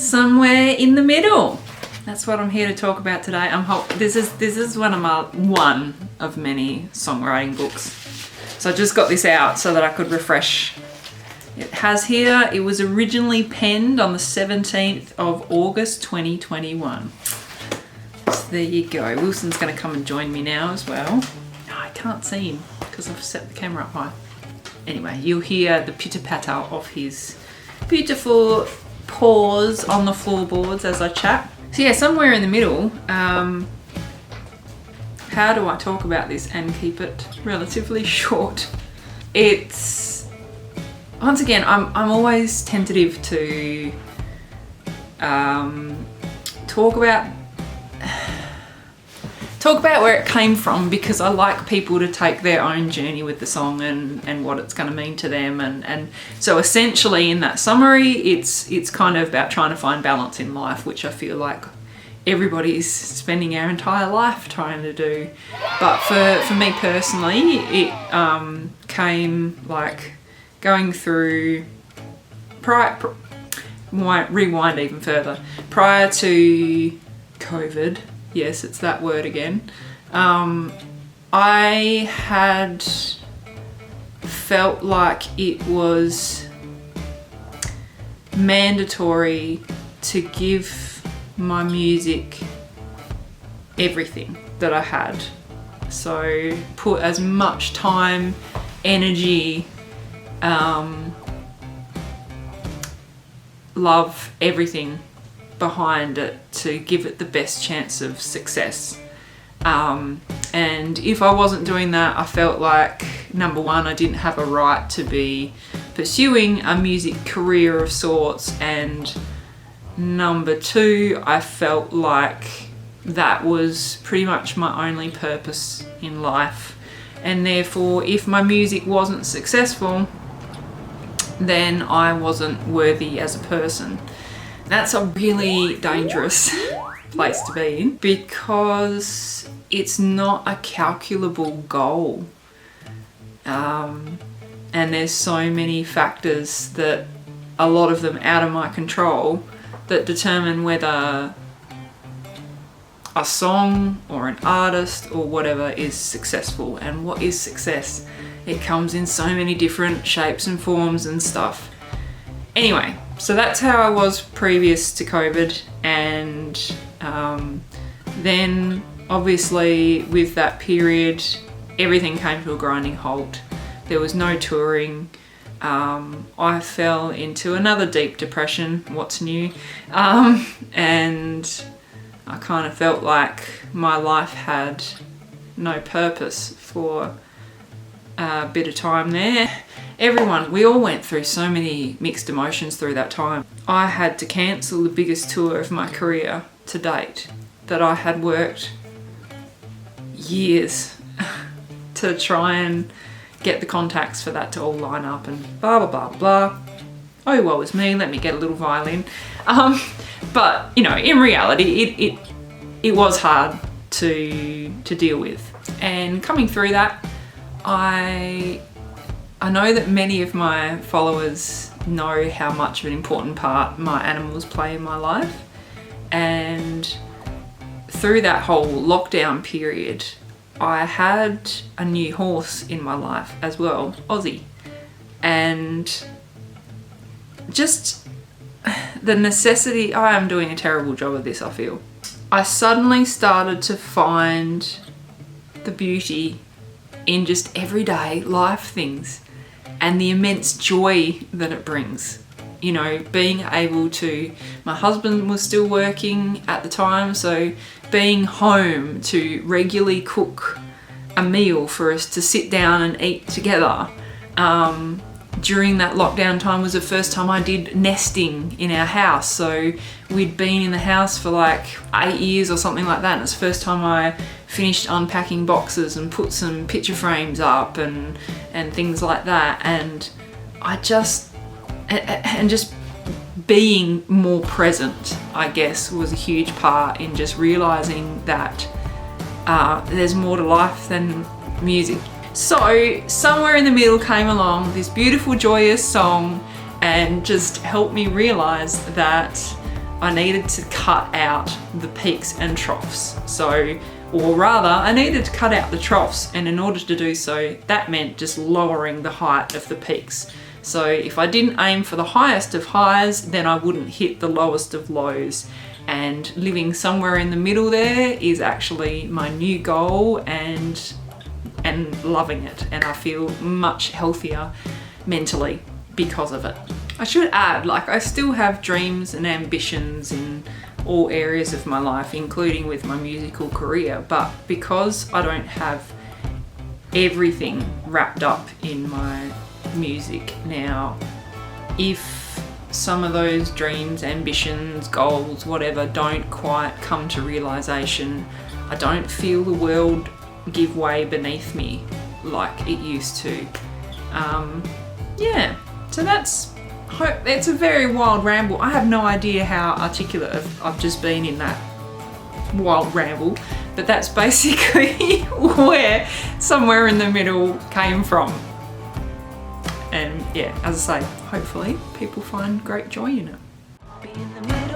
somewhere in the middle. That's what I'm here to talk about today. This is one of many songwriting books. So I just got this out so that I could refresh. It has here, it was originally penned on the 17th of August 2021. So there you go. Wilson's going to come and join me now as well. Oh, I can't see him because I've set the camera up high. Anyway, you'll hear the pitter-patter of his beautiful paws on the floorboards as I chat. So yeah, somewhere in the middle, how do I talk about this and keep it relatively short? It's, once again, I'm always tentative to talk about where it came from, because I like people to take their own journey with the song and what it's going to mean to them. And so essentially in that summary, it's kind of about trying to find balance in life, which I feel like everybody's spending our entire life trying to do. But for me personally, it came like going through, rewind even further, prior to COVID. Yes, it's that word again. I had felt like it was mandatory to give my music everything that I had. So put as much time, energy, love, everything behind it to give it the best chance of success. And if I wasn't doing that, I felt like, number one, I didn't have a right to be pursuing a music career of sorts, and number two, I felt like that was pretty much my only purpose in life, and therefore if my music wasn't successful, then I wasn't worthy as a person. That's a really dangerous place to be in, because it's not a calculable goal. And there's so many factors, that a lot of them out of my control, that determine whether a song or an artist or whatever is successful. And what is success? It comes in so many different shapes and forms and stuff. Anyway, so that's how I was previous to COVID, and then obviously with that period everything came to a grinding halt. There was no touring. I fell into another deep depression, what's new, and I kind of felt like my life had no purpose for a bit of time there. We all went through so many mixed emotions through that time. I had to cancel the biggest tour of my career to date, that I had worked years to try and get the contacts for that to all line up, and blah blah blah blah. Oh, woe is me, let me get a little violin. But you know, in reality it was hard to deal with. And coming through that, I know that many of my followers know how much of an important part my animals play in my life. And through that whole lockdown period, I had a new horse in my life as well, Ozzy. And just the necessity, I am doing a terrible job of this, I feel. I suddenly started to find the beauty in just everyday life things and the immense joy that it brings. You know, being able to, my husband was still working at the time, so being home to regularly cook a meal for us to sit down and eat together during that lockdown time was the first time I did nesting in our house. So we'd been in the house for like 8 years or something like that, and it's the first time I finished unpacking boxes and put some picture frames up and things like that. And just being more present, I guess, was a huge part in just realizing that there's more to life than music. So somewhere in the middle came along this beautiful, joyous song and just helped me realize that I needed to cut out the peaks and troughs. So, or rather, I needed to cut out the troughs, and in order to do so, that meant just lowering the height of the peaks. So if I didn't aim for the highest of highs, then I wouldn't hit the lowest of lows. And living somewhere in the middle there is actually my new goal, and loving it. And I feel much healthier mentally because of it. I should add, like, I still have dreams and ambitions in all areas of my life, including with my musical career, but because I don't have everything wrapped up in my music now, if some of those dreams, ambitions, goals, whatever, don't quite come to realization, I don't feel the world give way beneath me like it used to. Yeah, so it's a very wild ramble. I have no idea how articulate I've just been in that wild ramble, but that's basically where Somewhere in the Middle came from. And yeah, as I say, hopefully people find great joy in it. Be in the middle.